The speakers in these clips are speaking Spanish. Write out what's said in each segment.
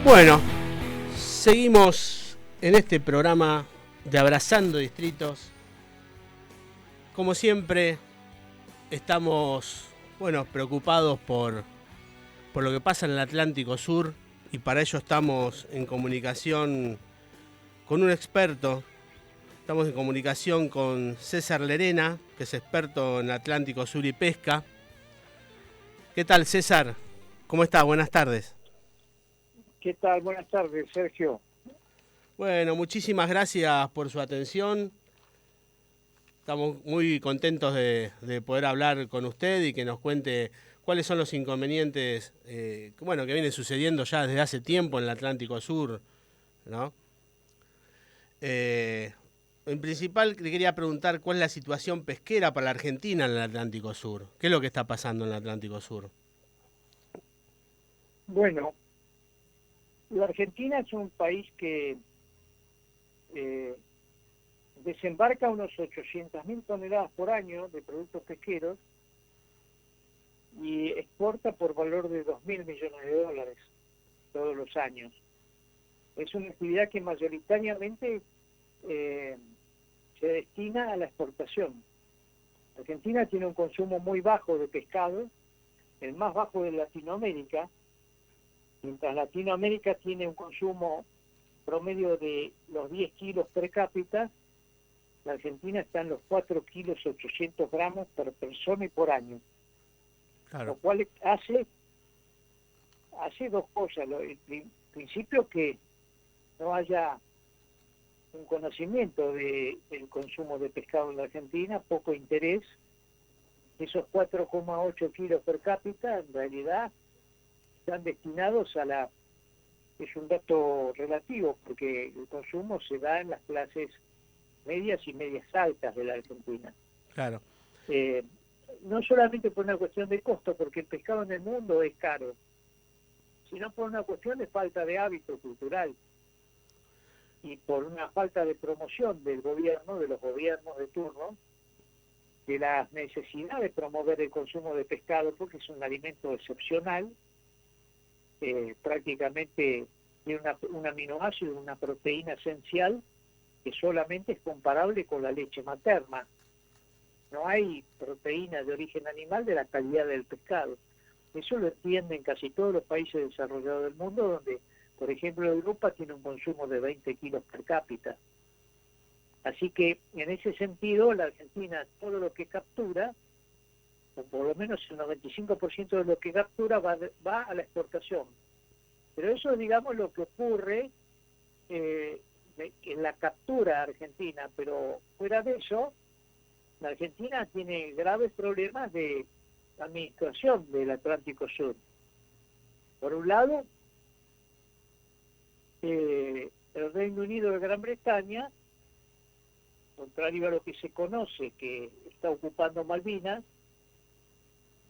Bueno, seguimos en este programa de Abrazando Distritos. Como siempre, estamos, preocupados por lo que pasa en el Atlántico Sur y para ello estamos en comunicación con un experto. Estamos en comunicación con César Lerena, que es experto en Atlántico Sur y pesca. ¿Qué tal, César? ¿Cómo estás? Buenas tardes. ¿Qué tal? Buenas tardes, Sergio. Bueno, muchísimas gracias por su atención. Estamos muy contentos de poder hablar con usted y que nos cuente cuáles son los inconvenientes que vienen sucediendo ya desde hace tiempo en el Atlántico Sur, ¿no? En principal, le quería preguntar cuál es la situación pesquera para la Argentina en el Atlántico Sur. ¿Qué es lo que está pasando en el Atlántico Sur? Bueno, la Argentina es un país que desembarca unos 800.000 toneladas por año de productos pesqueros y exporta por valor de 2.000 millones de dólares todos los años. Es una actividad que mayoritariamente se destina a la exportación. Argentina tiene un consumo muy bajo de pescado, el más bajo de Latinoamérica. Mientras Latinoamérica tiene un consumo promedio de los 10 kilos per cápita, la Argentina está en los 4 kilos 800 gramos por persona y por año. Claro. Lo cual hace dos cosas. En principio, que no haya un conocimiento del consumo de pescado en la Argentina, poco interés. Esos 4,8 kilos per cápita en realidad están destinados es un dato relativo, porque el consumo se da en las clases medias y medias altas de la Argentina. Claro. No solamente por una cuestión de costo, porque el pescado en el mundo es caro, sino por una cuestión de falta de hábito cultural y por una falta de promoción del gobierno, de los gobiernos de turno, de la necesidad de promover el consumo de pescado, porque es un alimento excepcional. Prácticamente tiene un aminoácido, una proteína esencial que solamente es comparable con la leche materna. No hay proteína de origen animal de la calidad del pescado. Eso lo entienden casi todos los países desarrollados del mundo, donde, por ejemplo, Europa tiene un consumo de 20 kilos per cápita. Así que, en ese sentido, la Argentina, todo lo que captura, o por lo menos el 95% de lo que captura va a la exportación. Pero eso es, digamos, lo que ocurre en la captura argentina. Pero fuera de eso, la Argentina tiene graves problemas de administración del Atlántico Sur. Por un lado, el Reino Unido de Gran Bretaña, contrario a lo que se conoce, que está ocupando Malvinas.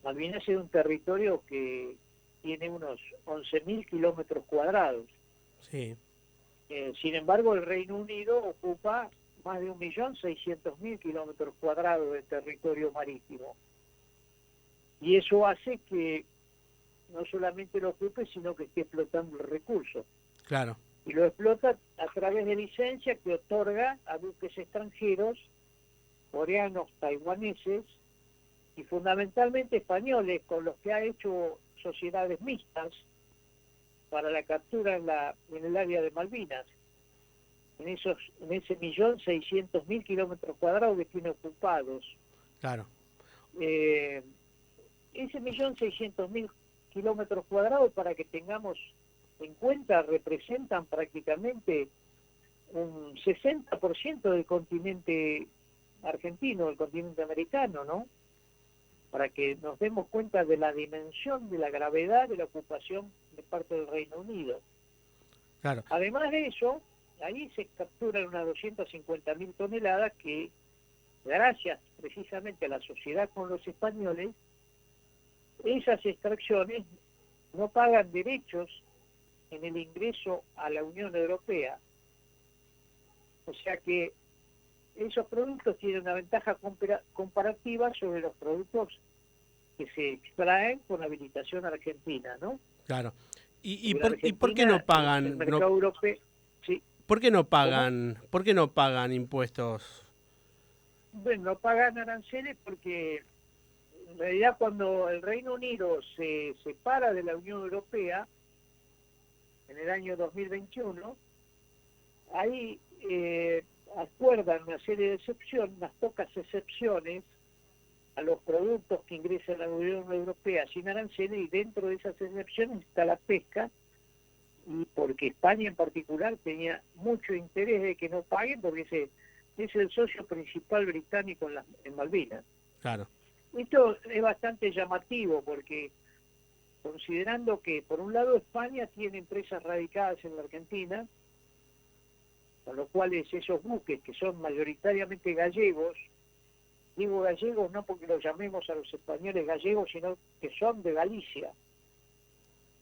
Malvinas es un territorio que tiene unos 11.000 kilómetros cuadrados. Sí. Sin embargo, el Reino Unido ocupa más de 1.600.000 kilómetros cuadrados de territorio marítimo. Y eso hace que no solamente lo ocupe, sino que esté explotando el recurso. Claro. Y lo explota a través de licencias que otorga a buques extranjeros, coreanos, taiwaneses, y fundamentalmente españoles, con los que ha hecho sociedades mixtas para la captura en el área de Malvinas, en ese 1.600.000 kilómetros cuadrados que tiene ocupados. Claro. Ese 1.600.000 kilómetros cuadrados, para que tengamos en cuenta, representan prácticamente un 60% del continente argentino, del continente americano, ¿no? Para que nos demos cuenta de la dimensión, de la gravedad de la ocupación de parte del Reino Unido. Claro. Además de eso, ahí se capturan unas 250.000 toneladas que, gracias precisamente a la sociedad con los españoles, esas extracciones no pagan derechos en el ingreso a la Unión Europea. O sea que esos productos tienen una ventaja comparativa sobre los productos que se extraen con habilitación argentina, ¿no? Claro. ¿Y por qué no pagan? El mercado europeo, sí. ¿Por qué no pagan? ¿Por qué no pagan impuestos? Bueno, no pagan aranceles porque en realidad cuando el Reino Unido se separa de la Unión Europea en el año 2021, ahí acuerdan una serie de excepciones, unas pocas excepciones a los productos que ingresan a la Unión Europea sin aranceles, y dentro de esas excepciones está la pesca, y porque España en particular tenía mucho interés de que no paguen, porque es el socio principal británico en Malvinas. Claro. Esto es bastante llamativo porque, considerando que por un lado España tiene empresas radicadas en la Argentina, con lo cual esos buques que son mayoritariamente gallegos, digo gallegos no porque los llamemos a los españoles gallegos, sino que son de Galicia.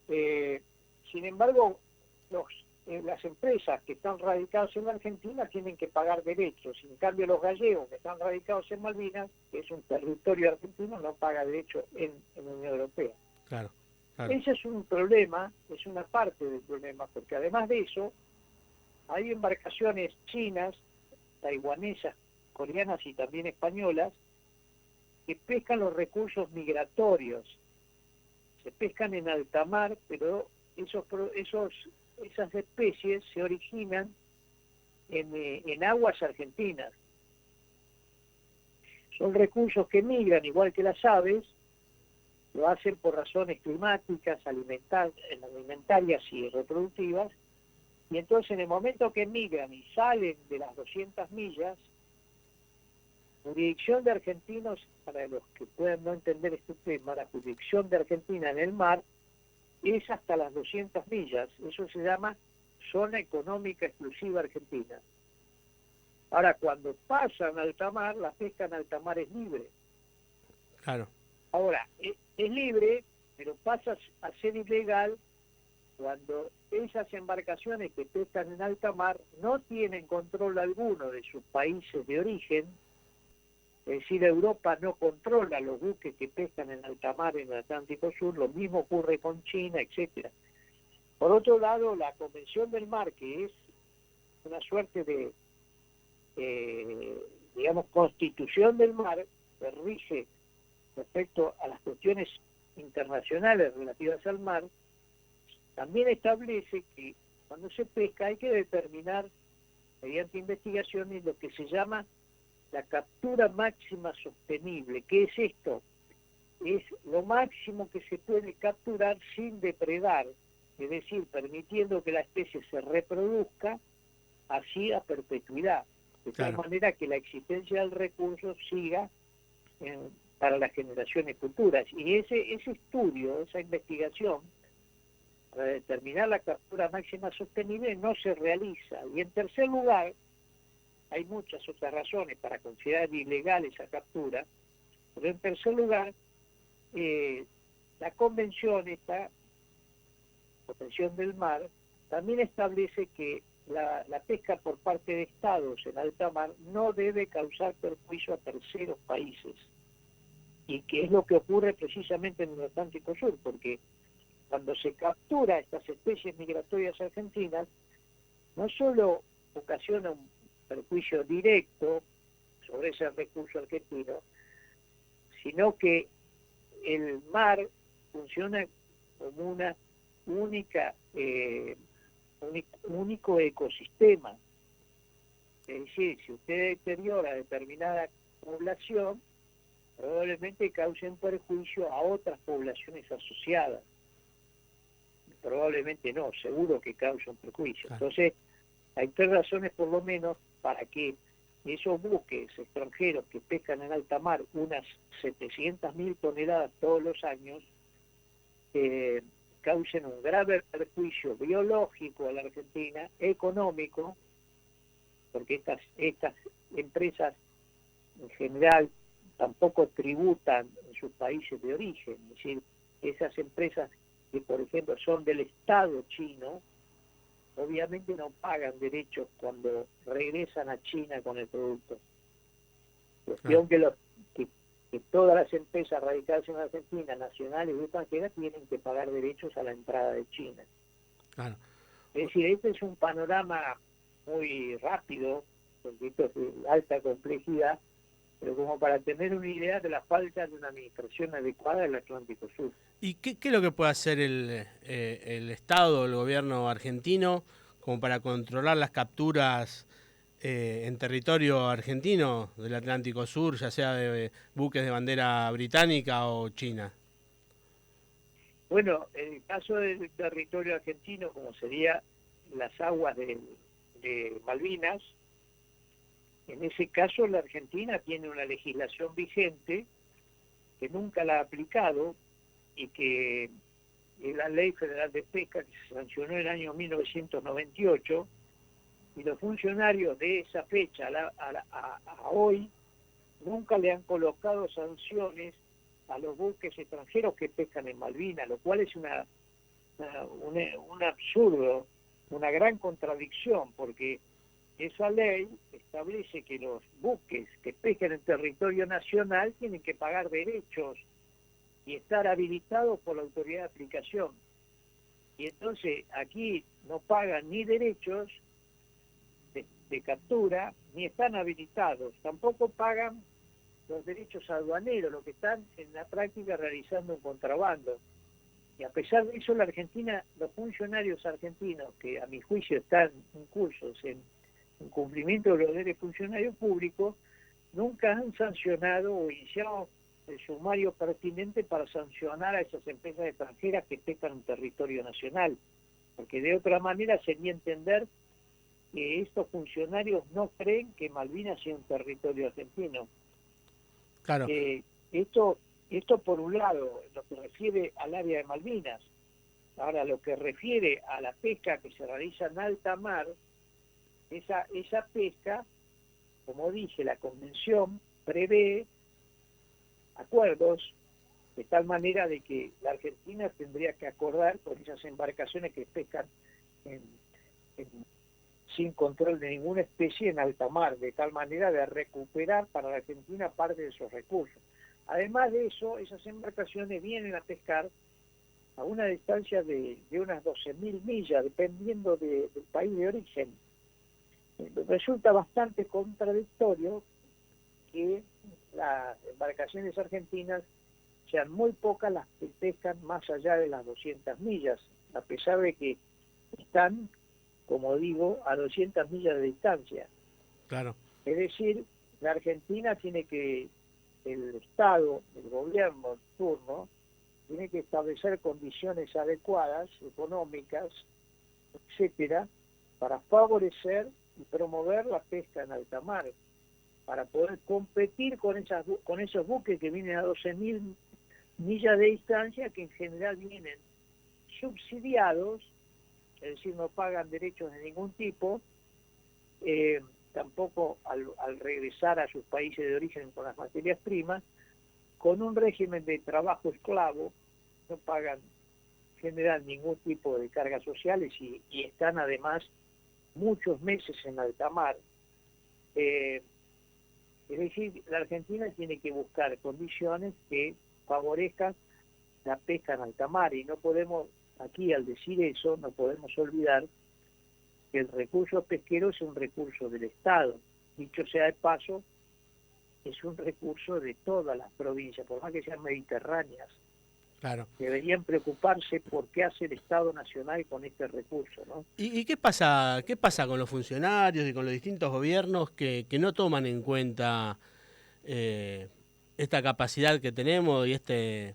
Sin embargo, las empresas que están radicadas en la Argentina tienen que pagar derechos. En cambio, los gallegos que están radicados en Malvinas, que es un territorio argentino, no paga derecho en la Unión Europea. Claro, claro. Ese es un problema, es una parte del problema, porque además de eso, hay embarcaciones chinas, taiwanesas, coreanas y también españolas, que pescan los recursos migratorios. Se pescan en alta mar, pero esas especies se originan en aguas argentinas. Son recursos que migran, igual que las aves, lo hacen por razones climáticas, alimentarias y reproductivas, y entonces en el momento que migran y salen de las 200 millas, jurisdicción de argentinos, para los que puedan no entender este tema, la jurisdicción de Argentina en el mar es hasta las 200 millas, eso se llama zona económica exclusiva argentina. Ahora, cuando pasan a alta mar, la pesca en alta mar es libre. Claro. Ahora, es libre, pero pasa a ser ilegal cuando esas embarcaciones que pescan en alta mar no tienen control alguno de sus países de origen. Es decir, Europa no controla los buques que pescan en alta mar en el Atlántico Sur, lo mismo ocurre con China, etcétera. Por otro lado, la Convención del Mar, que es una suerte de, constitución del mar, que rige respecto a las cuestiones internacionales relativas al mar, también establece que cuando se pesca hay que determinar, mediante investigaciones, lo que se llama la captura máxima sostenible. ¿Qué es esto? Es lo máximo que se puede capturar sin depredar, es decir, permitiendo que la especie se reproduzca así a perpetuidad, de tal manera que la existencia del recurso siga para las generaciones futuras. Y ese estudio, esa investigación, para determinar la captura máxima sostenible, no se realiza. Y en tercer lugar, hay muchas otras razones para considerar ilegal esa captura, pero en tercer lugar, la convención del mar, también establece que la pesca por parte de estados en alta mar no debe causar perjuicio a terceros países, y que es lo que ocurre precisamente en el Atlántico Sur, porque cuando se captura estas especies migratorias argentinas, no solo ocasiona un perjuicio directo sobre ese recurso argentino, sino que el mar funciona como una único ecosistema. Es decir, si usted deteriora determinada población, probablemente cause un perjuicio a otras poblaciones asociadas. Probablemente no, seguro que causa un perjuicio. Entonces, hay tres razones por lo menos para que esos buques extranjeros que pescan en alta mar unas 700.000 toneladas todos los años, causen un grave perjuicio biológico a la Argentina, económico, porque estas empresas en general tampoco tributan en sus países de origen. Es decir, esas empresas que, por ejemplo, son del Estado chino, obviamente no pagan derechos cuando regresan a China con el producto. Cuestión que que todas las empresas radicadas en Argentina, nacionales y extranjeras, tienen que pagar derechos a la entrada de China. Claro. Es decir, este es un panorama muy rápido, porque esto es de alta complejidad, pero como para tener una idea de la falta de una administración adecuada del Atlántico Sur. ¿Y qué es lo que puede hacer el Estado o el gobierno argentino como para controlar las capturas en territorio argentino del Atlántico Sur, ya sea de buques de bandera británica o china? Bueno, en el caso del territorio argentino, como sería las aguas de Malvinas, en ese caso la Argentina tiene una legislación vigente que nunca la ha aplicado y que es la Ley Federal de Pesca que se sancionó en el año 1998, y los funcionarios de esa fecha a hoy nunca le han colocado sanciones a los buques extranjeros que pescan en Malvinas, lo cual es un absurdo, una gran contradicción, porque esa ley establece que los buques que pescan en territorio nacional tienen que pagar derechos y estar habilitados por la autoridad de aplicación. Y entonces aquí no pagan ni derechos de captura, ni están habilitados, tampoco pagan los derechos aduaneros, lo que están en la práctica realizando un contrabando. Y a pesar de eso, la Argentina, los funcionarios argentinos, que a mi juicio están incursos en cumplimiento de los deberes funcionarios públicos, nunca han sancionado o iniciado el sumario pertinente para sancionar a esas empresas extranjeras que pescan en territorio nacional, porque de otra manera sería entender que estos funcionarios no creen que Malvinas sea un territorio argentino. Claro. Esto por un lado, lo que refiere al área de Malvinas. Ahora, lo que refiere a la pesca que se realiza en alta mar, esa pesca, como dije, la convención prevé acuerdos de tal manera de que la Argentina tendría que acordar con esas embarcaciones que pescan sin control de ninguna especie en alta mar, de tal manera de recuperar para la Argentina parte de esos recursos. Además de eso, esas embarcaciones vienen a pescar a una distancia de unas 12.000 millas, dependiendo del país de origen. Resulta bastante contradictorio que las embarcaciones argentinas sean muy pocas las que pescan más allá de las 200 millas, a pesar de que están, como digo, a 200 millas de distancia. Claro. Es decir, la Argentina el Estado, el gobierno en turno, tiene que establecer condiciones adecuadas, económicas, etcétera, para favorecer y promover la pesca en alta mar, para poder competir con esos buques que vienen a 12.000 millas de distancia, que en general vienen subsidiados, es decir, no pagan derechos de ningún tipo, tampoco al regresar a sus países de origen con las materias primas, con un régimen de trabajo esclavo, no pagan en general ningún tipo de cargas sociales y están además muchos meses en alta mar. Es decir, la Argentina tiene que buscar condiciones que favorezcan la pesca en alta mar, y no podemos, aquí al decir eso, no podemos olvidar que el recurso pesquero es un recurso del Estado. Dicho sea de paso, es un recurso de todas las provincias, por más que sean mediterráneas. Claro. Deberían preocuparse por qué hace el Estado Nacional con este recurso, ¿no? ¿Y qué pasa con los funcionarios y con los distintos gobiernos que no toman en cuenta esta capacidad que tenemos y este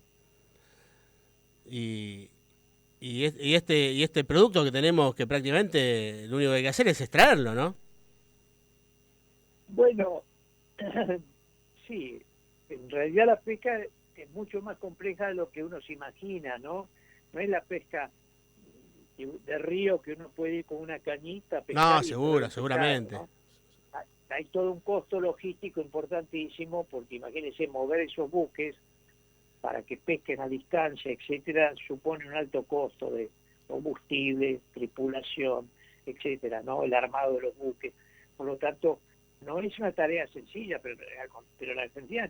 producto que tenemos, que prácticamente lo único que hay que hacer es extraerlo, ¿no? Bueno, sí, en realidad la pesca es mucho más compleja de lo que uno se imagina, ¿no? No es la pesca de río que uno puede ir con una cañita a pescar. No, seguro, seguramente. ¿No? Hay todo un costo logístico importantísimo, porque imagínense, mover esos buques para que pesquen a distancia, etcétera, supone un alto costo de combustible, tripulación, etcétera, ¿no? El armado de los buques. Por lo tanto, no es una tarea sencilla, pero la Argentina,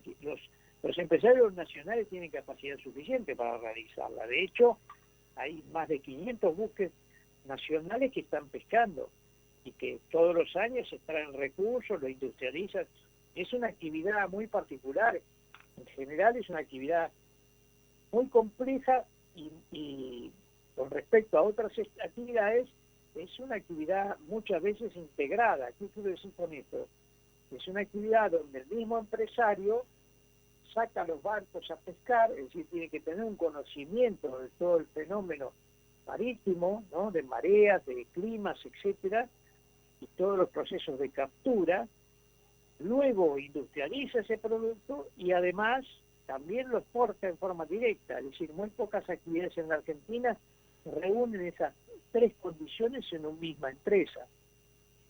Los empresarios nacionales tienen capacidad suficiente para realizarla. De hecho, hay más de 500 buques nacionales que están pescando y que todos los años extraen recursos, lo industrializan. Es una actividad muy particular. En general es una actividad muy compleja y con respecto a otras actividades es una actividad muchas veces integrada. ¿Qué quiero decir con esto? Es una actividad donde el mismo empresario saca los barcos a pescar, es decir, tiene que tener un conocimiento de todo el fenómeno marítimo, ¿no? De mareas, de climas, etcétera, y todos los procesos de captura. Luego industrializa ese producto y además también lo exporta en forma directa. Es decir, muy pocas actividades en la Argentina reúnen esas tres condiciones en una misma empresa.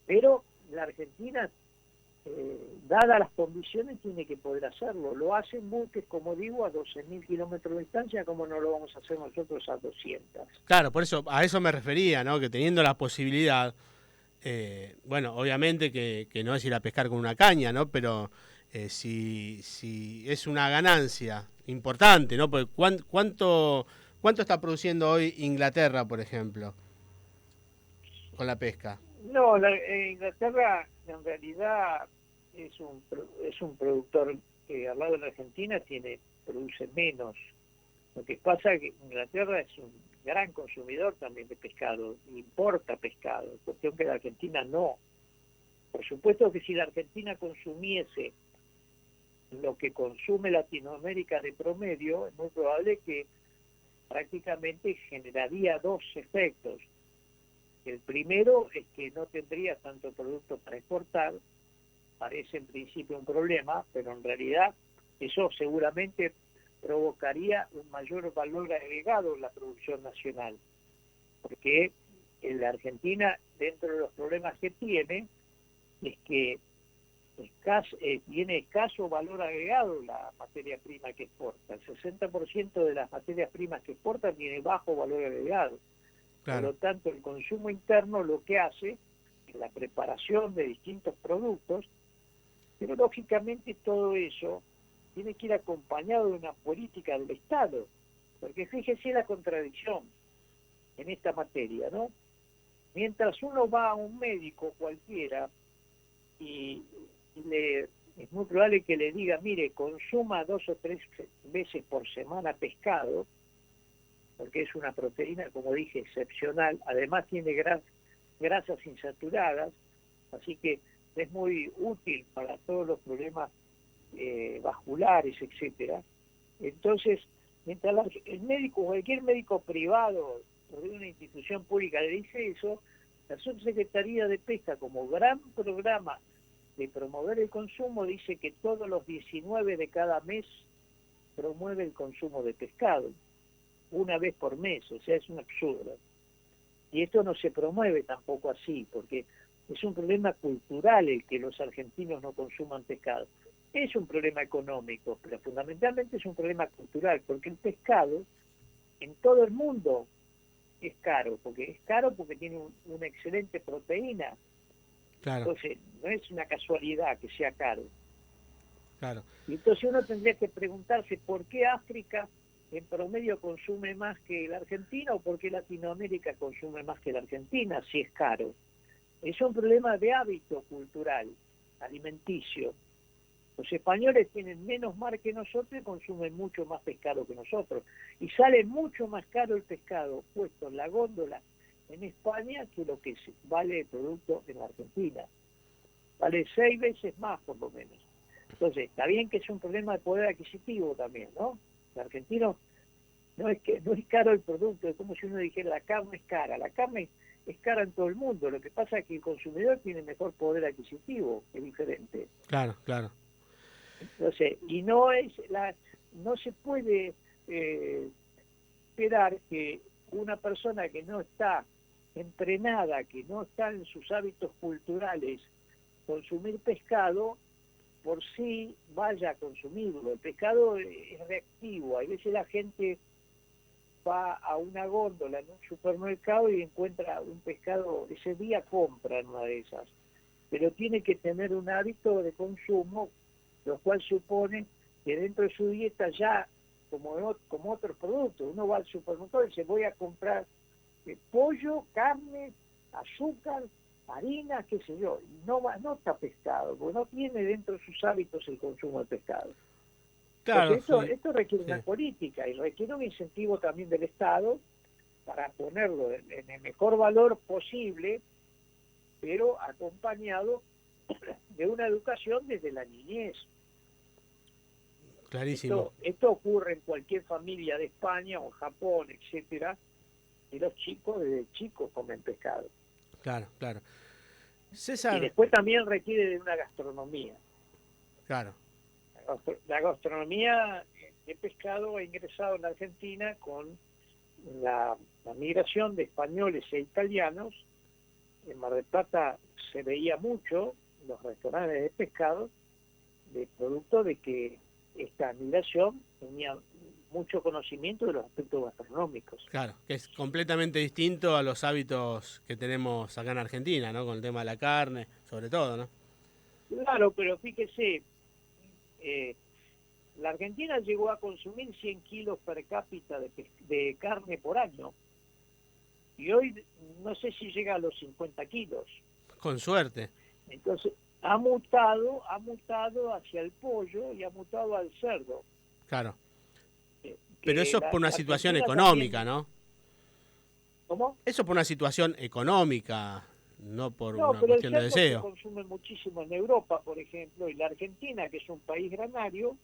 Pero la Argentina, dadas las condiciones, tiene que poder hacerlo. Lo hacen buques, como digo, a 12.000 kilómetros de distancia, como no lo vamos a hacer nosotros a 200. Claro, por eso, a eso me refería, ¿no? Que teniendo la posibilidad, bueno, obviamente que no es ir a pescar con una caña, ¿no? Pero si es una ganancia importante, ¿no? Porque ¿cuánto está produciendo hoy Inglaterra, por ejemplo, con la pesca? No, Inglaterra en realidad es un productor que al lado de la Argentina produce menos. Lo que pasa es que Inglaterra es un gran consumidor también de pescado, importa pescado, cuestión que la Argentina no. Por supuesto que si la Argentina consumiese lo que consume Latinoamérica de promedio, es muy probable que prácticamente generaría dos efectos. El primero es que no tendría tanto producto para exportar, parece en principio un problema, pero en realidad eso seguramente provocaría un mayor valor agregado en la producción nacional, porque en la Argentina, dentro de los problemas que tiene, es que tiene escaso valor agregado la materia prima que exporta. El 60% de las materias primas que exportan tiene bajo valor agregado. Claro. Por lo tanto, el consumo interno lo que hace es la preparación de distintos productos, pero lógicamente todo eso tiene que ir acompañado de una política del Estado, porque fíjese la contradicción en esta materia, ¿no? Mientras uno va a un médico cualquiera y es muy probable que le diga, mire, consuma 2 o 3 veces por semana pescado, porque es una proteína, como dije, excepcional, además tiene grasas insaturadas, así que es muy útil para todos los problemas vasculares, etcétera. Entonces, mientras el médico, cualquier médico privado o de una institución pública le dice eso, la Subsecretaría de Pesca, como gran programa de promover el consumo, dice que todos los 19 de cada mes promueve el consumo de pescado, una vez por mes, o sea, es un absurdo. Y esto no se promueve tampoco así, porque es un problema cultural el que los argentinos no consuman pescado. Es un problema económico, pero fundamentalmente es un problema cultural, porque el pescado en todo el mundo es caro porque tiene una excelente proteína. Claro. Entonces, no es una casualidad que sea caro. Claro. Y entonces uno tendría que preguntarse por qué África en promedio consume más que la Argentina o por qué Latinoamérica consume más que la Argentina si es caro. Es un problema de hábito cultural, alimenticio. Los españoles tienen menos mar que nosotros y consumen mucho más pescado que nosotros. Y sale mucho más caro el pescado puesto en la góndola en España que lo que vale el producto en la Argentina. Vale 6 veces más por lo menos. Entonces, está bien que es un problema de poder adquisitivo también, ¿no? El argentino no es caro el producto, es como si uno dijera la carne es cara. La carne es cara en todo el mundo, lo que pasa es que el consumidor tiene mejor poder adquisitivo, es diferente. Claro, claro. Entonces, y no se puede esperar que una persona que no está entrenada, que no está en sus hábitos culturales, consumir pescado, por sí vaya a consumirlo. El pescado es reactivo. Hay veces la gente va a una góndola en un supermercado y encuentra un pescado, ese día compra en una de esas, pero tiene que tener un hábito de consumo, lo cual supone que dentro de su dieta ya, como otros productos, uno va al supermercado y dice voy a comprar pollo, carne, azúcar, harina, qué sé yo, y no está pescado, porque no tiene dentro de sus hábitos el consumo de pescado. Claro, Entonces sí, esto requiere sí, una política y requiere un incentivo también del Estado para ponerlo en el mejor valor posible, pero acompañado de una educación desde la niñez. clarísimo. Esto ocurre en cualquier familia de España o Japón, etcétera, y los chicos desde chicos comen pescado. Claro, claro. Y César, después también requiere de una gastronomía. claro, La gastronomía de pescado ha ingresado en la Argentina con la migración de españoles e italianos. En Mar del Plata se veía mucho los restaurantes de pescado, de producto de que esta migración tenía mucho conocimiento de los aspectos gastronómicos. claro, que es completamente distinto a los hábitos que tenemos acá en Argentina, ¿no? Con el tema de la carne, sobre todo, ¿no? Claro, pero fíjese, la Argentina llegó a consumir 100 kilos per cápita de carne por año, y hoy no sé si llega a los 50 kilos. Con suerte, Entonces, ha mutado hacia el pollo y ha mutado al cerdo. claro. Pero Que eso es por una la situación Argentina económica, también, ¿no? ¿cómo? Eso por una situación económica, no por No, una pero el cuestión de cerdo se deseo. consume muchísimo en Europa, por ejemplo, y la Argentina, que es un país granario,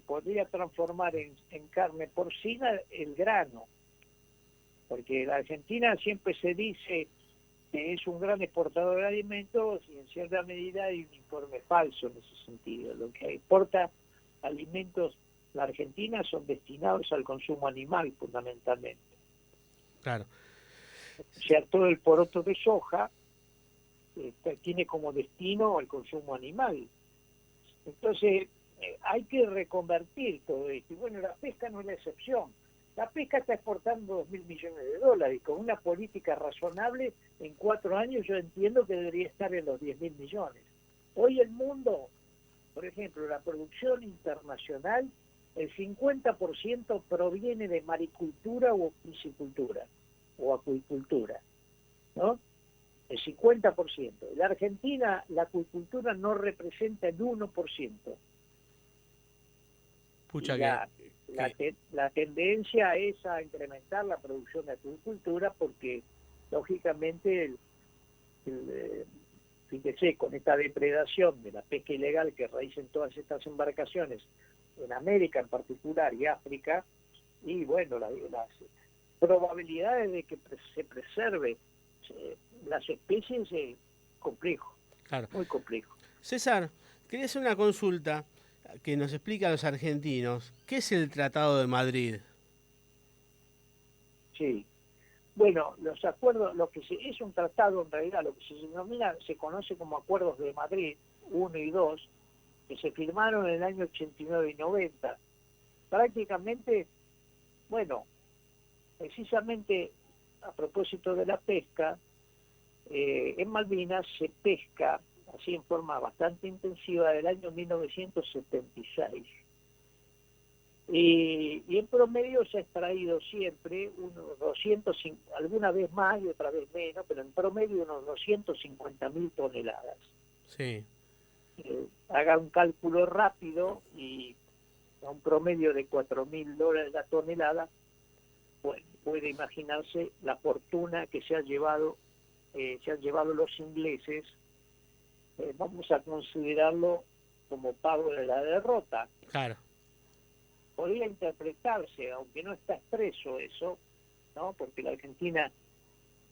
podría transformar en carne porcina el grano, porque la Argentina siempre se dice que es un gran exportador de alimentos y en cierta medida hay un informe falso en ese sentido. Lo que exporta alimentos la Argentina son destinados al consumo animal fundamentalmente. Claro. O sea, todo el poroto de soja tiene como destino el consumo animal. Entonces, hay que reconvertir todo esto. Y bueno, la pesca no es la excepción. La pesca está exportando 2.000 millones de dólares y con una política razonable, en 4 años yo entiendo que debería estar en los 10.000 millones. Hoy el mundo, por ejemplo, la producción internacional, el 50% proviene de maricultura o piscicultura o acuicultura, ¿no? El 50%. En la Argentina la acuicultura no representa el 1%. Y Pucha que la tendencia es a incrementar la producción de acuicultura porque, lógicamente, fíjese, con esta depredación de la pesca ilegal que realizan todas estas embarcaciones, en América en particular y África, y bueno, las probabilidades de que se preserve las especies es complejo, claro. muy complejo. César, quería hacer una consulta que nos explica a los argentinos. ¿Qué es el Tratado de Madrid? Sí. Bueno, los acuerdos, es un tratado en realidad, lo que se conoce como Acuerdos de Madrid 1 y 2, que se firmaron en el año 89 y 90. Prácticamente, bueno, precisamente a propósito de la pesca, en Malvinas se pesca así en forma bastante intensiva del año 1976. Y en promedio se ha extraído siempre unos 200, alguna vez más y otra vez menos, pero en promedio unos 250.000 toneladas. Sí, Haga un cálculo rápido y a un promedio de $4.000 la tonelada, pues puede imaginarse la fortuna que se han llevado los ingleses. Vamos a considerarlo como pago de la derrota. claro. Podría interpretarse, aunque no está expreso eso, ¿no? Porque la Argentina,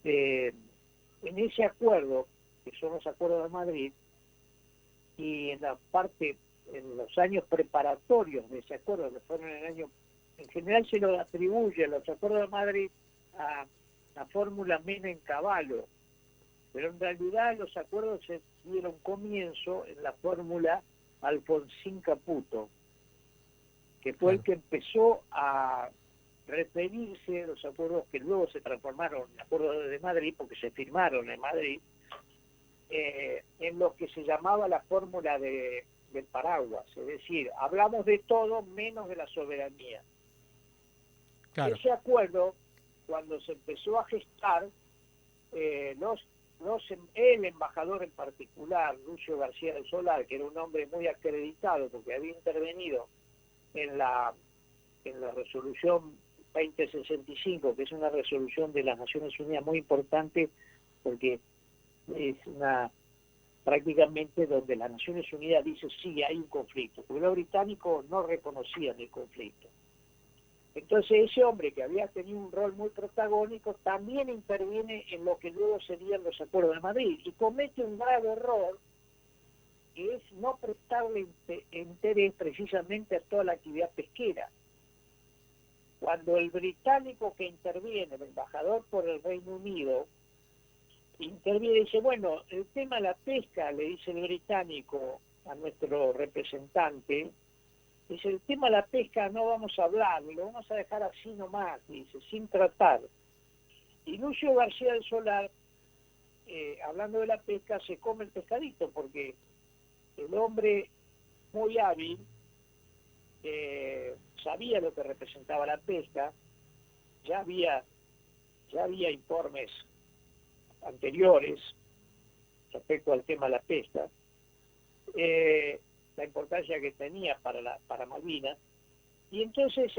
en ese acuerdo, que son los acuerdos de Madrid, y en los años preparatorios de ese acuerdo, que fueron en general se lo atribuye los acuerdos de Madrid a la fórmula Menem-Cavallo, pero en realidad los acuerdos se dieron comienzo en la fórmula Alfonsín-Caputo, que fue el que empezó a referirse a los acuerdos que luego se transformaron en acuerdos de Madrid, porque se firmaron en Madrid, en lo que se llamaba la fórmula de del paraguas, es decir, hablamos de todo menos de la soberanía. Claro. Ese acuerdo, cuando se empezó a gestar, el embajador en particular, Lucio García del Solar, que era un hombre muy acreditado porque había intervenido en la resolución 2065, que es una resolución de las Naciones Unidas muy importante porque es prácticamente donde las Naciones Unidas dice sí, hay un conflicto, porque los británicos no reconocían el conflicto. Entonces ese hombre que había tenido un rol muy protagónico también interviene en lo que luego serían los acuerdos de Madrid y comete un grave error, que es no prestarle interés precisamente a toda la actividad pesquera. Cuando el británico que interviene, el embajador por el Reino Unido, interviene y dice, bueno, el tema de la pesca, le dice el británico a nuestro representante, dice, el tema de la pesca no vamos a hablar, lo vamos a dejar así nomás, dice, sin tratar. Y Lucio García del Solar, hablando de la pesca, se come el pescadito, porque el hombre muy hábil sabía lo que representaba la pesca, ya había informes anteriores respecto al tema de la pesca, la importancia que tenía para Malvinas, y entonces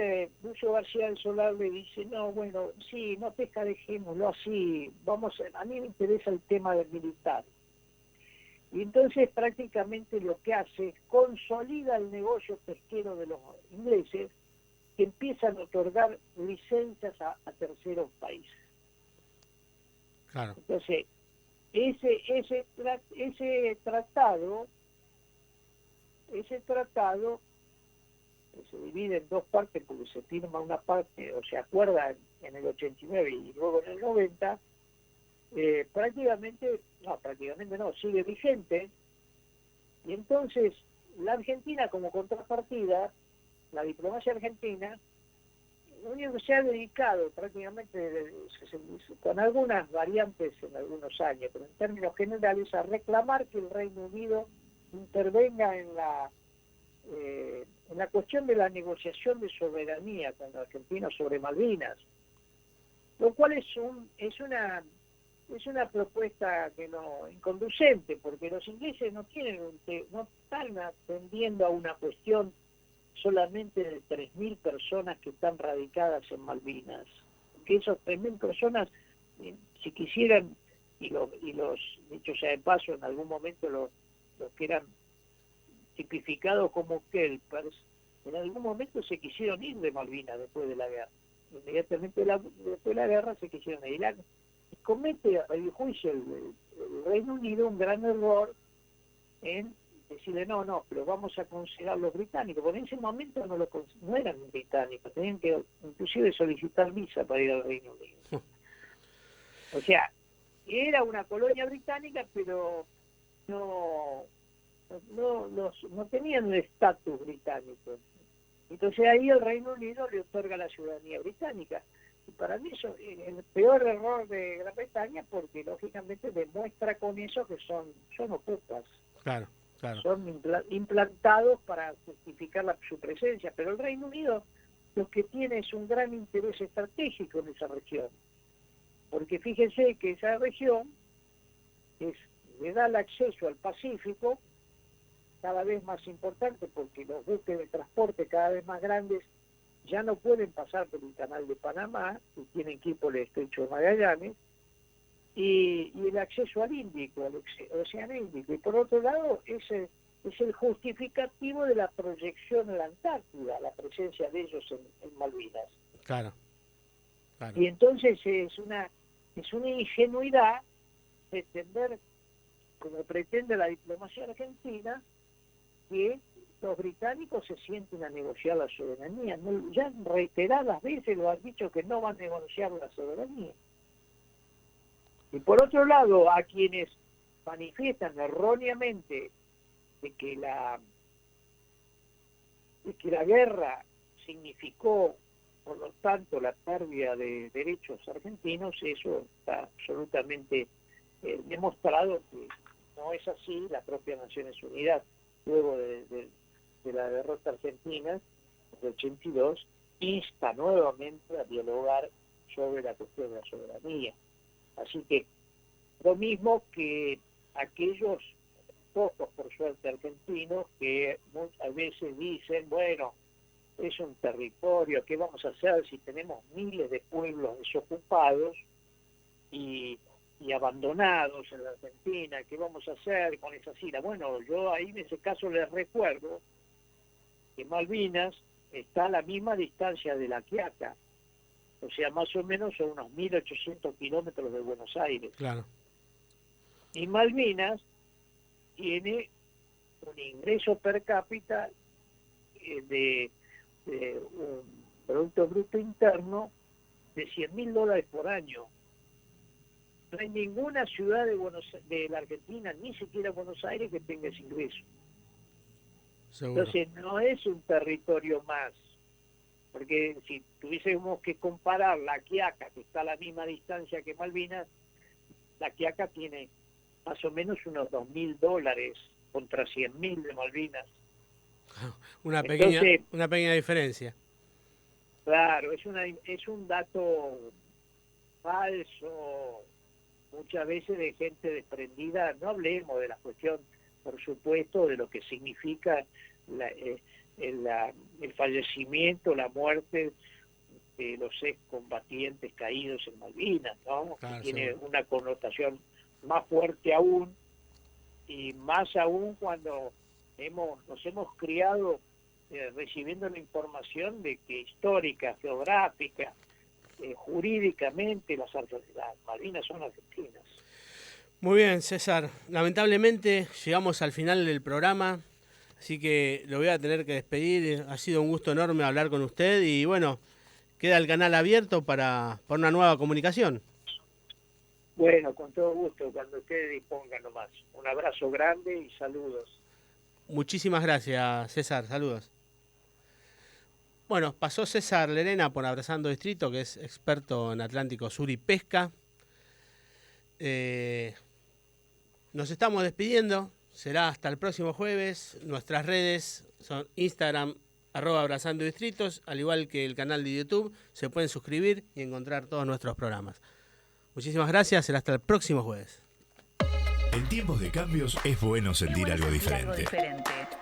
Lucio García del Solar le dice, no, bueno, sí, no pesca, dejémoslo así, a mí me interesa el tema del militar. Y entonces prácticamente lo que hace es consolida el negocio pesquero de los ingleses, que empiezan a otorgar licencias a terceros países. Claro. Entonces, ese tratado se divide en dos partes porque se firma una parte, o se acuerda en el 89 y luego en el 90, prácticamente no, sigue vigente, y entonces la Argentina como contrapartida, la diplomacia argentina, lo único que se ha dedicado prácticamente, con algunas variantes en algunos años, pero en términos generales, a reclamar que el Reino Unido intervenga en la cuestión de la negociación de soberanía con la Argentina sobre Malvinas, lo cual es una propuesta que no inconducente, porque los ingleses no están atendiendo a una cuestión solamente de 3.000 personas que están radicadas en Malvinas, que esos 3.000 personas, si quisieran, y los dicho sea de paso, en algún momento los que eran tipificados como kelpers, en algún momento se quisieron ir de Malvinas después de la guerra. Inmediatamente después de la guerra se quisieron ir. Comete, a mi juicio, el Reino Unido un gran error en decirle no, pero vamos a considerar los británicos, porque en ese momento no eran británicos, tenían que inclusive solicitar visa para ir al Reino Unido. O sea, era una colonia británica, pero no tenían un estatus británico. Entonces ahí el Reino Unido le otorga la ciudadanía británica. Y para mí eso es el peor error de Gran Bretaña, porque lógicamente demuestra con eso que son ocupas. Claro. Son implantados para justificar su presencia, pero el Reino Unido lo que tiene es un gran interés estratégico en esa región, porque fíjense que esa región le da el acceso al Pacífico cada vez más importante, porque los buques de transporte cada vez más grandes ya no pueden pasar por el canal de Panamá y tienen que ir por el estrecho de Magallanes, y el acceso al Índico, al Océano Índico. Y por otro lado, es el justificativo de la proyección en la Antártida, la presencia de ellos en Malvinas. Claro. Y entonces es una ingenuidad pretender, como pretende la diplomacia argentina, que los británicos se sienten a negociar la soberanía. Ya reiteradas veces lo han dicho que no van a negociar la soberanía. Y por otro lado, a quienes manifiestan erróneamente de que la guerra significó, por lo tanto, la pérdida de derechos argentinos, eso está absolutamente demostrado que no es así. La propia Naciones Unidas luego de la derrota argentina de 82, insta nuevamente a dialogar sobre la cuestión de la soberanía. Así que lo mismo que aquellos pocos, por suerte, argentinos que muchas veces dicen, bueno, es un territorio, ¿qué vamos a hacer si tenemos miles de pueblos desocupados y abandonados en la Argentina? ¿Qué vamos a hacer con esas islas? Bueno, yo ahí en ese caso les recuerdo que Malvinas está a la misma distancia de La Quiaca, o sea, más o menos a unos 1.800 kilómetros de Buenos Aires. Claro. Y Malvinas tiene un ingreso per cápita de un Producto Bruto Interno de $100.000 por año. No hay ninguna ciudad de la Argentina, ni siquiera Buenos Aires, que tenga ese ingreso. Seguro. Entonces no es un territorio más, porque si tuviésemos que comparar La Quiaca, que está a la misma distancia que Malvinas, La Quiaca tiene más o menos unos $2.000 contra 100.000 de Malvinas. Una Entonces, pequeña diferencia. Claro, es un dato falso, muchas veces de gente desprendida. No hablemos de la cuestión, por supuesto, de lo que significa el fallecimiento, la muerte de los excombatientes caídos en Malvinas, ¿no? Claro, que tiene seguro. una connotación más fuerte aún, y más aún cuando nos hemos criado recibiendo la información de que histórica, geográfica, jurídicamente las Malvinas son argentinas. Muy bien, César. Lamentablemente llegamos al final del programa, así que lo voy a tener que despedir. Ha sido un gusto enorme hablar con usted y bueno, queda el canal abierto para una nueva comunicación. Bueno, con todo gusto, cuando ustedes dispongan nomás. Un abrazo grande y saludos. Muchísimas gracias, César. Saludos. Bueno, pasó César Lerena por Abrazando Distrito, que es experto en Atlántico Sur y pesca. Nos estamos despidiendo. Será hasta el próximo jueves. Nuestras redes son Instagram, @abrazandodistritos, al igual que el canal de YouTube. Se pueden suscribir y encontrar todos nuestros programas. Muchísimas gracias. Será hasta el próximo jueves. En tiempos de cambios es bueno sentir algo diferente.